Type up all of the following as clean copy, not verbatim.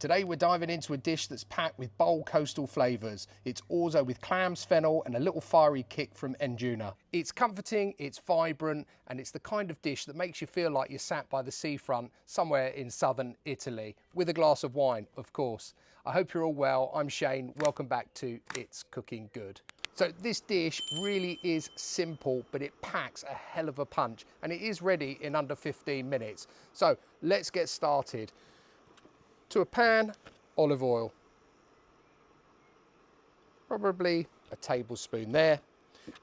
Today we're diving into a dish that's packed with bold coastal flavours. It's Orzo with clams, fennel and a little fiery kick from Nduja. It's comforting, it's vibrant and it's the kind of dish that makes you feel like you're sat by the seafront somewhere in southern Italy, with a glass of wine, of course. I hope you're all well. I'm Shane. Welcome back to It's Cooking Good. So this dish really is simple, but it packs a hell of a punch and it is ready in under 15 minutes. So let's get started. To a pan, olive oil. Probably a tablespoon there.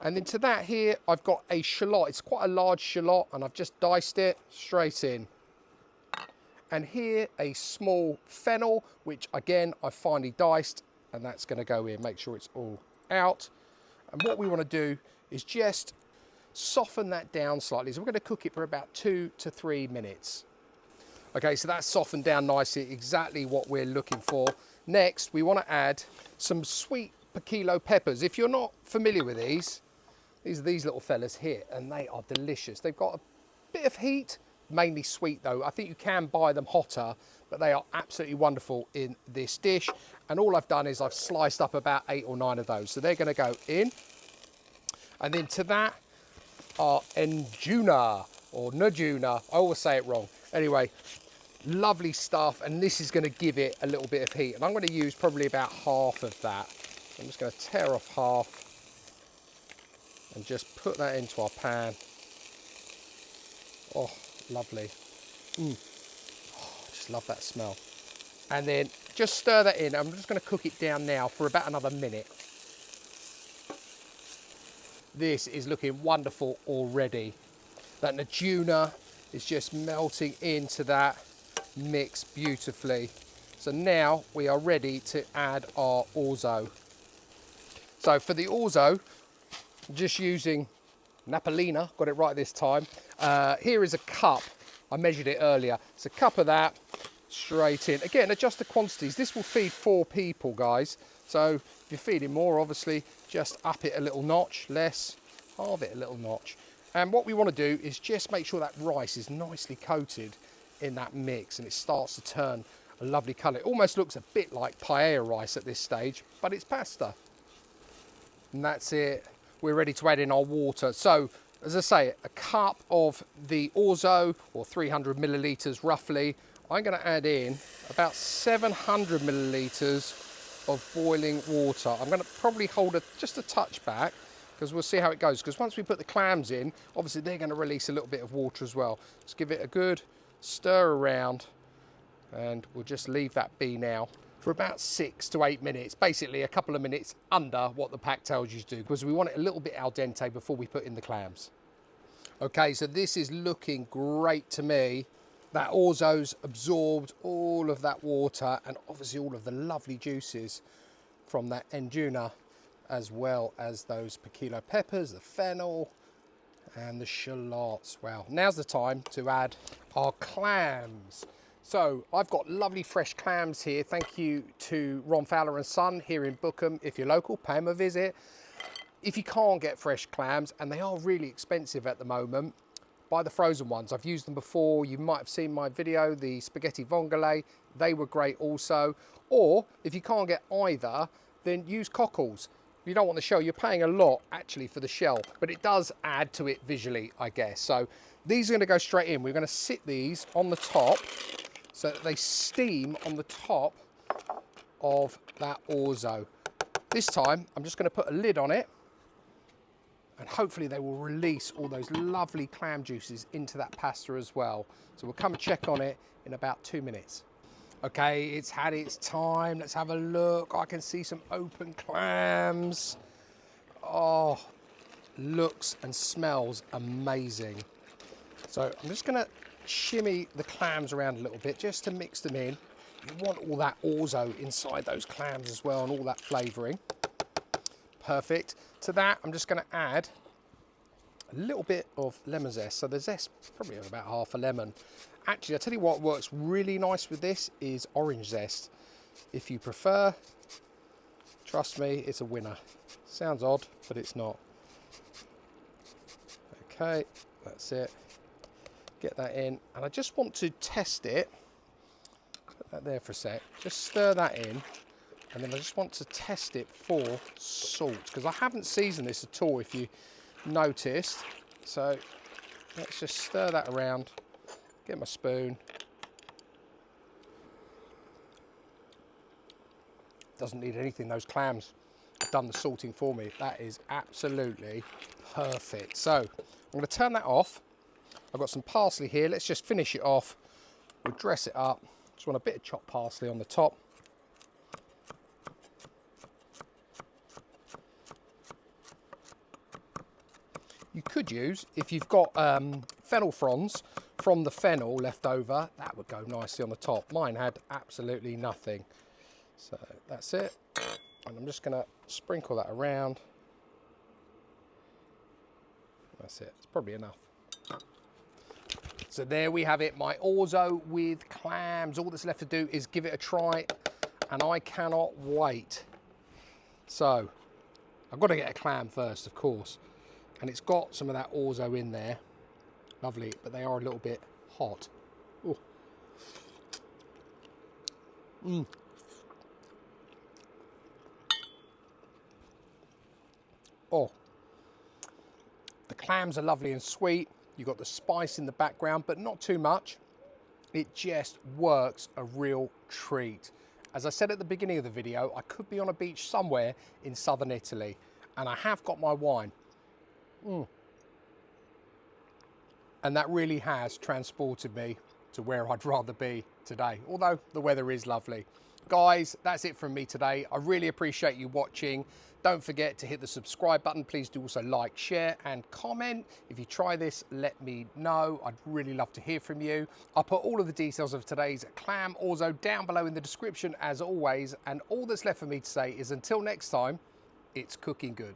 And then to that here, I've got a shallot. It's quite a large shallot and I've just diced it straight in. And here a small fennel, which again, I've finely diced, and that's gonna go in, make sure it's all out. And what we wanna do is just soften that down slightly. So we're gonna cook it for about 2 to 3 minutes. Okay, so that's softened down nicely, exactly what we're looking for. Next, we want to add some sweet piquillo peppers. If you're not familiar with these are these little fellas here, and they are delicious. They've got a bit of heat, mainly sweet though. I think you can buy them hotter, but they are absolutely wonderful in this dish. And all I've done is I've sliced up about 8 or 9 of those. So they're going to go in. And then to that are Nduja, or Nduja. I always say it wrong. Anyway, lovely stuff, and this is going to give it a little bit of heat, and I'm going to use probably about half of that. I'm just going to tear off half and just put that into our pan. Oh, lovely. Oh, I just love that smell. And then just stir that in. I'm just going to cook it down now for about another minute. This is looking wonderful already. That Nduja is just melting into that mix beautifully. So now we are ready to add our orzo. So for the orzo, just using Napolina, got it right this time. Here is a cup. I measured it earlier. It's a cup of that straight in. Again, adjust the quantities. This will feed 4 people, guys. So if you're feeding more, obviously, just up it a little notch, less, halve it a little notch. And what we want to do is just make sure that rice is nicely coated in that mix and it starts to turn a lovely colour. It almost looks a bit like paella rice at this stage, but it's pasta. And that's it. We're ready to add in our water. So, as I say, a cup of the orzo, or 300 millilitres roughly. I'm going to add in about 700 millilitres of boiling water. I'm going to probably hold just a touch back, because we'll see how it goes. Because once we put the clams in, obviously they're going to release a little bit of water as well. Let's give it a good stir around, and we'll just leave that be now for about 6 to 8 minutes. Basically a couple of minutes under what the pack tells you to do, because we want it a little bit al dente before we put in the clams. Okay, so this is looking great to me. That orzo's absorbed all of that water and obviously all of the lovely juices from that Nduja, as well as those piquillo peppers, the fennel, and the shallots. Well, now's the time to add our clams. So I've got lovely fresh clams here. Thank you to Ron Fowler and Son here in Bookham. If you're local, pay them a visit. If you can't get fresh clams, and they are really expensive at the moment, buy the frozen ones. I've used them before. You might have seen my video, the spaghetti vongole. They were great also. Or if you can't get either, then use cockles. If you don't want the shell, you're paying a lot actually for the shell, but it does add to it visually, I guess. So these are going to go straight in. We're going to sit these on the top so that they steam on the top of that orzo. This time, I'm just going to put a lid on it, and hopefully they will release all those lovely clam juices into that pasta as well. So we'll come and check on it in about 2 minutes. Okay, it's had its time. Let's have a look. I can see some open clams. Oh, looks and smells amazing. So I'm just going to shimmy the clams around a little bit just to mix them in. You want all that orzo inside those clams as well, and all that flavouring. Perfect. To that, I'm just going to add a little bit of lemon zest. So the zest, probably about half a lemon. Actually, I'll tell you what works really nice with this is orange zest. If you prefer, trust me, it's a winner. Sounds odd, but it's not. Okay, that's it. Get that in. And I just want to test it that there for a sec. Just stir that in. And then I just want to test it for salt, because I haven't seasoned this at all, if you noticed. So let's just stir that around, get my spoon. Doesn't need anything, those clams have done the salting for me. That is absolutely perfect. So I'm going to turn that off. I've got some parsley here. Let's just finish it off. We'll dress it up. Just want a bit of chopped parsley on the top. You could use, if you've got fennel fronds from the fennel left over, that would go nicely on the top. Mine had absolutely nothing. So that's it. And I'm just going to sprinkle that around. That's it. It's probably enough. So there we have it, my orzo with clams. All that's left to do is give it a try, and I cannot wait. So I've got to get a clam first, of course. And it's got some of that orzo in there. Lovely, but they are a little bit hot. Ooh. Mm. Oh, the clams are lovely and sweet. You've got the spice in the background, but not too much. It just works a real treat. As I said at the beginning of the video, I could be on a beach somewhere in southern Italy, and I have got my wine. And that really has transported me to where I'd rather be today, although the weather is lovely. Guys, that's it from me today. I really appreciate you watching. Don't forget to hit the subscribe button. Please do also like, share and comment. If you try this, let me know. I'd really love to hear from you. I'll put all of the details of today's clam orzo down below in the description as always. And all that's left for me to say is until next time, it's cooking good.